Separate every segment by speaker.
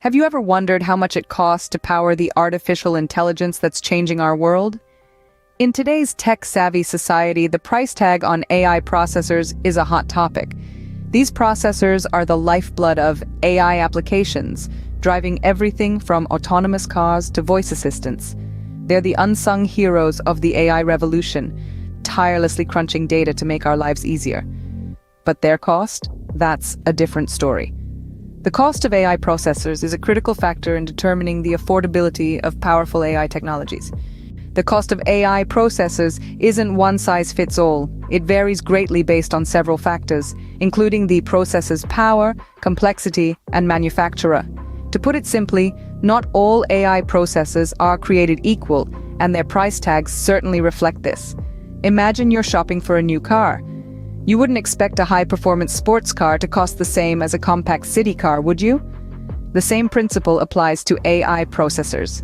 Speaker 1: Have you ever wondered how much it costs to power the artificial intelligence that's changing our world? In today's tech-savvy society, the price tag on AI processors is a hot topic. These processors are the lifeblood of AI applications, driving everything from autonomous cars to voice assistants. They're the unsung heroes of the AI revolution, tirelessly crunching data to make our lives easier. But their cost? That's a different story. The cost of AI processors is a critical factor in determining the affordability of powerful AI technologies. The cost of AI processors isn't one-size-fits-all. It varies greatly based on several factors, including the processor's power, complexity, and manufacturer. To put it simply, not all AI processors are created equal, and their price tags certainly reflect this. Imagine you're shopping for a new car. You wouldn't expect a high-performance sports car to cost the same as a compact city car, would you? The same principle applies to AI processors.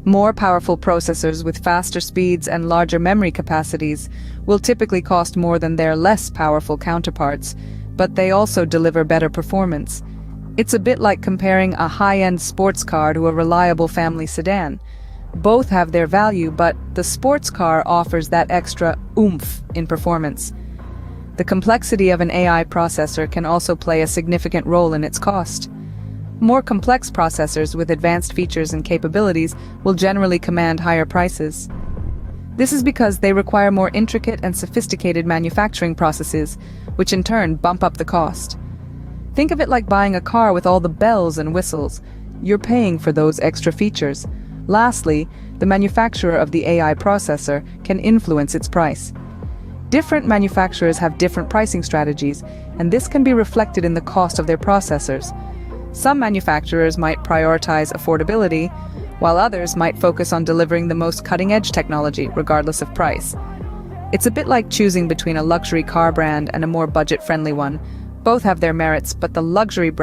Speaker 1: More powerful processors with faster speeds and larger memory capacities will typically cost more than their less powerful counterparts, but they also deliver better performance. It's a bit like comparing a high-end sports car to a reliable family sedan. Both have their value, but the sports car offers that extra oomph in performance. The complexity of an AI processor can also play a significant role in its cost. More complex processors with advanced features and capabilities will generally command higher prices. This is because they require more intricate and sophisticated manufacturing processes, which in turn bump up the cost. Think of it like buying a car with all the bells and whistles. You're paying for those extra features. Lastly, the manufacturer of the AI processor can influence its price. Different manufacturers have different pricing strategies, and this can be reflected in the cost of their processors. Some manufacturers might prioritize affordability, while others might focus on delivering the most cutting-edge technology, regardless of price. It's a bit like choosing between a luxury car brand and a more budget-friendly one. Both have their merits, but the luxury brand